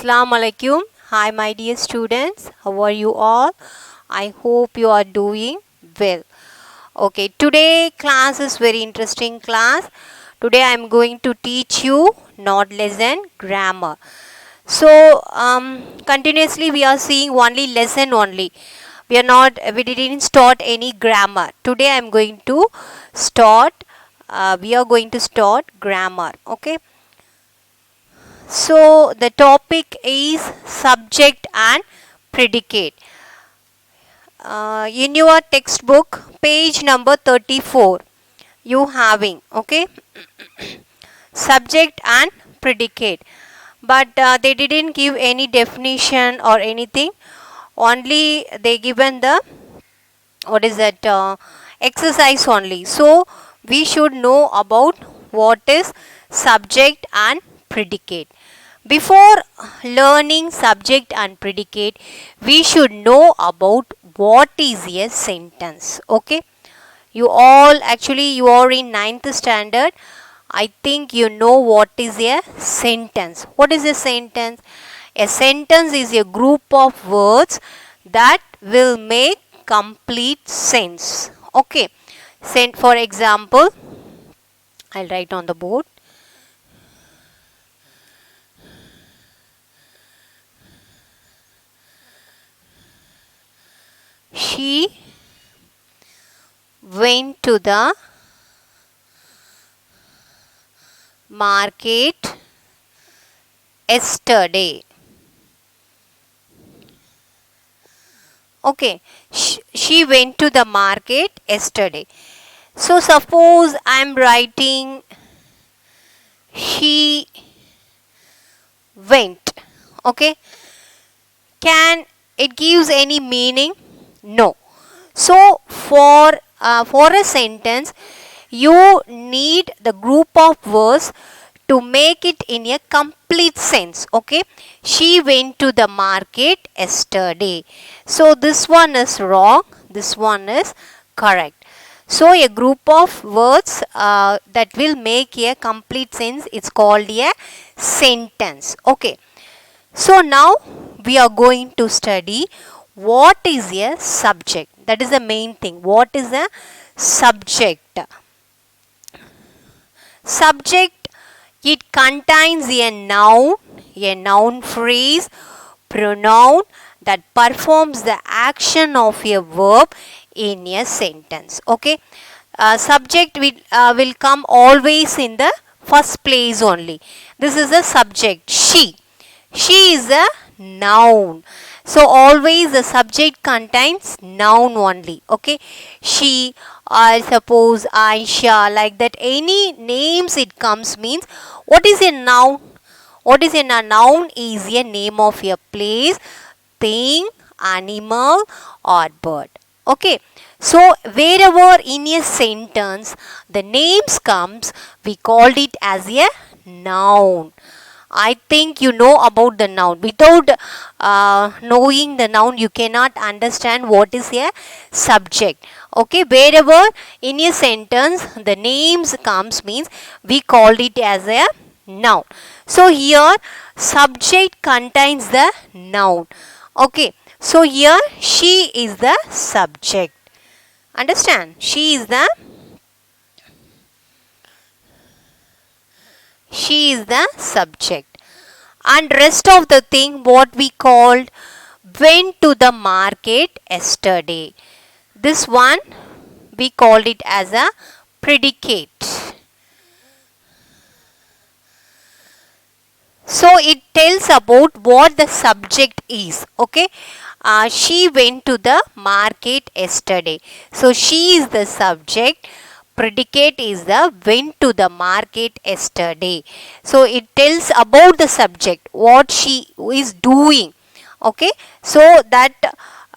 Assalamu alaikum. Hi my dear students. How are you all? I hope you are doing well. Okay, today class is very interesting class. Today I am going to teach you not lesson grammar. So continuously we are seeing only lesson only. We didn't start any grammar. Today I am going to start we are going to start grammar. Okay. So the topic is subject and predicate. In your textbook, page number 34, you having, okay, subject and predicate. But they didn't give any definition or anything. Only they given the, what is that, exercise only. So we should know about what is subject and predicate. Before learning subject and predicate, we should know about what is a sentence. Okay, you are in 9th standard. I think you know what is a sentence. What is a sentence? A sentence is a group of words that will make complete sense. Okay, for example, I'll write on the board. She went to the market yesterday. Okay, she went to the market yesterday. So suppose I am writing she went. Okay, can it gives any meaning? No. So for a sentence, you need the group of words to make it in a complete sense. Okay, she went to the market yesterday. So this one is wrong. This one is correct. So a group of words that will make a complete sense, it's called a sentence. Okay. So now we are going to study what is a subject. That is the main thing. What is a subject? Subject, it contains a noun phrase, pronoun that performs the action of a verb in a sentence. Okay. Subject will come always in the first place only. This is a subject. She is a noun. So always the subject contains noun only. Okay. She, I suppose Aisha, like that. Any names it comes means what is a noun? What is a noun? Is a name of a place, thing, animal or bird. Okay. So wherever in a sentence the names comes, we called it as a noun. I think you know about the noun. Without knowing the noun, you cannot understand what is a subject. Okay, wherever in a sentence the names comes means we called it as a noun. So here subject contains the noun. Okay, so here she is the subject. Understand? She is the subject, and rest of the thing what we called went to the market yesterday. This one we called it as a predicate. So it tells about what the subject is. Okay, she went to the market yesterday. So she is the subject. Predicate is the went to the market yesterday. So it tells about the subject, what she is doing. Okay, so that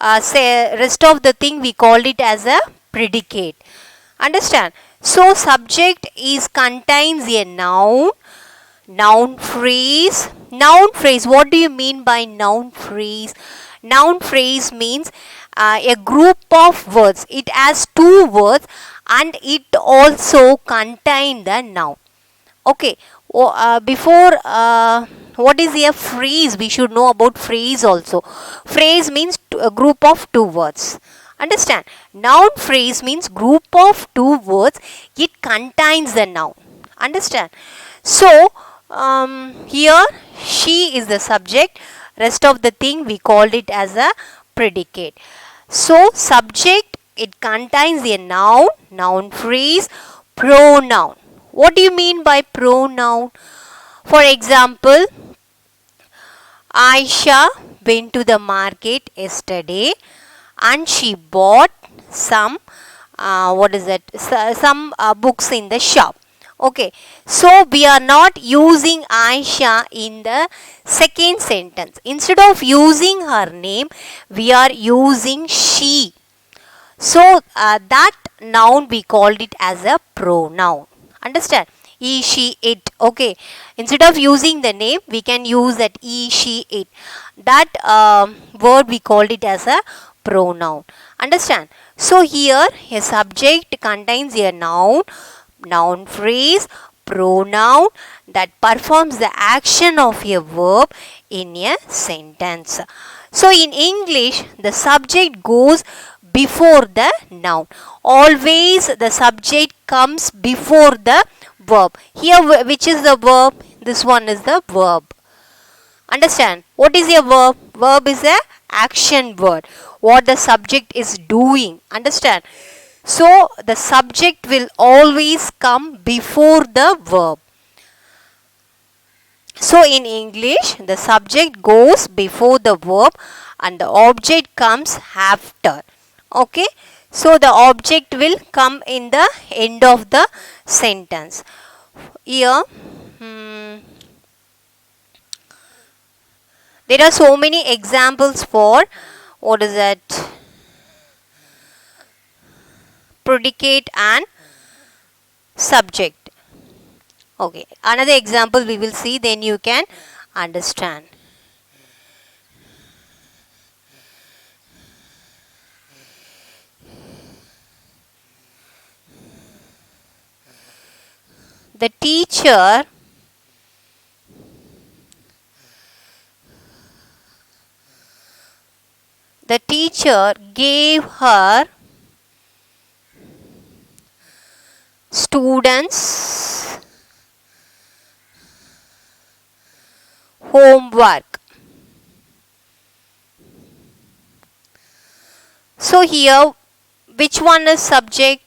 rest of the thing we called it as a predicate. Understand? So subject is contains a noun phrase. Noun phrase, what do you mean by noun phrase? Noun phrase means a group of words. It has two words and it also contains the noun. Okay, before what is a phrase? We should know about phrase also. Phrase means a group of two words. Understand? Noun phrase means group of two words. It contains the noun. Understand? So here she is the subject. Rest of the thing we called it as a predicate. So subject, it contains a noun, noun phrase, pronoun. What do you mean by pronoun? For example, Aisha went to the market yesterday and she bought some some books in the shop. Okay, so we are not using Aisha in the second sentence. Instead of using her name, we are using she. So that noun we called it as a pronoun. Understand? He, she, it. Okay. Instead of using the name, we can use that he, she, it. That word we called it as a pronoun. Understand? So here a subject contains a noun, noun phrase, pronoun that performs the action of a verb in a sentence. So in English, the subject goes before the noun. Always the subject comes before the verb. Here which is the verb? This one is the verb. Understand? What is a verb? Verb is a action word. What the subject is doing. Understand? So the subject will always come before the verb. So in English, the subject goes before the verb and the object comes after. Okay. So the object will come in the end of the sentence. Here, there are so many examples for what is that? Predicate and subject. Okay. Another example we will see, then you can understand. The teacher gave her students homework. So here, which one is subject?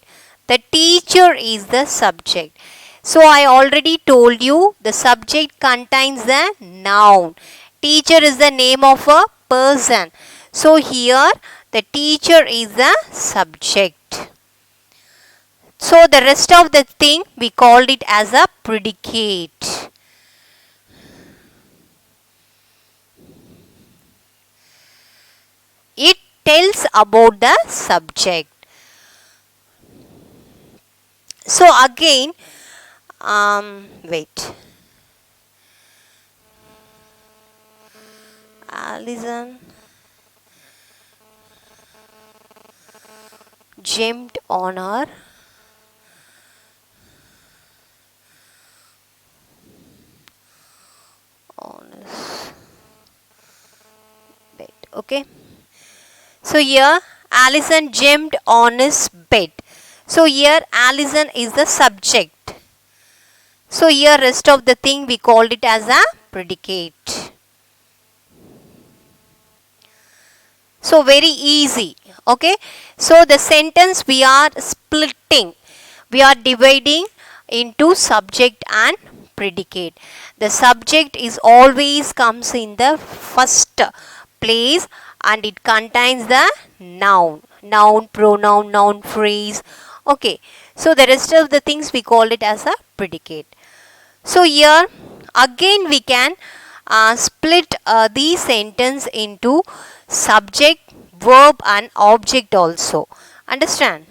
The teacher is the subject. So I already told you the subject contains the noun. Teacher is the name of a person. So here the teacher is the subject. So the rest of the thing we called it as a predicate. It tells about the subject. So again, wait. Alison jumped on her bed. Okay. So here Alison jumped on his bed. So here Alison is the subject. So here rest of the thing we called it as a predicate. So very easy. Okay. So the sentence we are splitting. We are dividing into subject and predicate. The subject is always comes in the first place and it contains the noun. Noun, pronoun, noun phrase. Okay. So the rest of the things we call it as a predicate. So here again we can split the sentence into subject, verb and object also. Understand?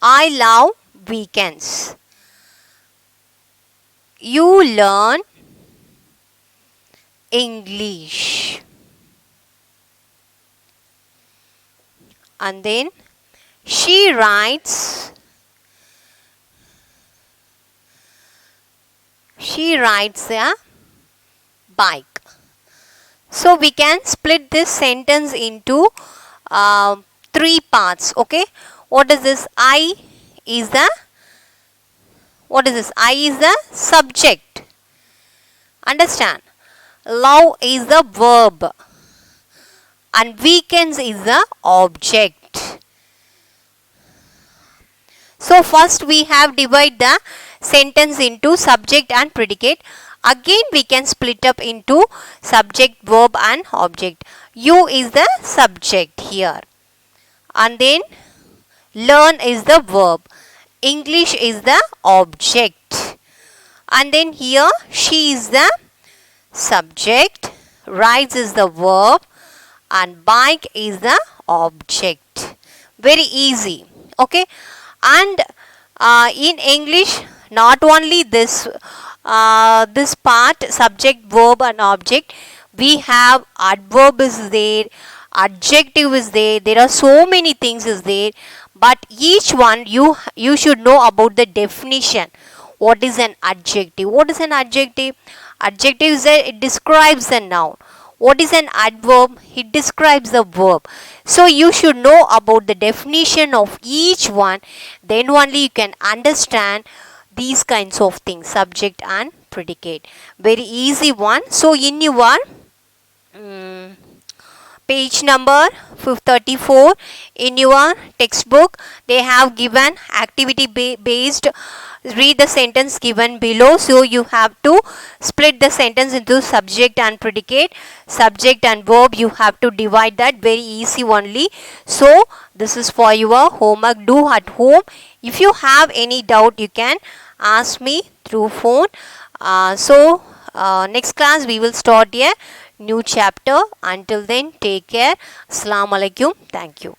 I love weekends. You learn English. And then she rides a bike. So we can split this sentence into three parts. Okay, what is this? I is the subject. Understand? Love is the verb and weekends is the object. So first we have divided the sentence into subject and predicate. Again we can split up into subject, verb and object. You is the subject here. And then learn is the verb. English is the object. And then here she is the subject. Rides is the verb. And bike is the object. Very easy. Okay. And in English, not only this part, subject, verb and object, we have adverb is there, adjective is there, there are so many things is there, but each one you should know about the definition. What is an adjective? What is an adjective? Adjective is it describes a noun. What is an adverb? It describes the verb. So you should know about the definition of each one. Then only you can understand these kinds of things, subject and predicate. Very easy one. So in your page number 34 in your textbook, they have given activity based. Read the sentence given below. So you have to split the sentence into subject and predicate, subject and verb. You have to divide that. Very easy only. So this is for your homework. Do at home. If you have any doubt, you can ask me through phone. Next class we will start a new chapter. Until then, take care. Assalamu alaikum. Thank you.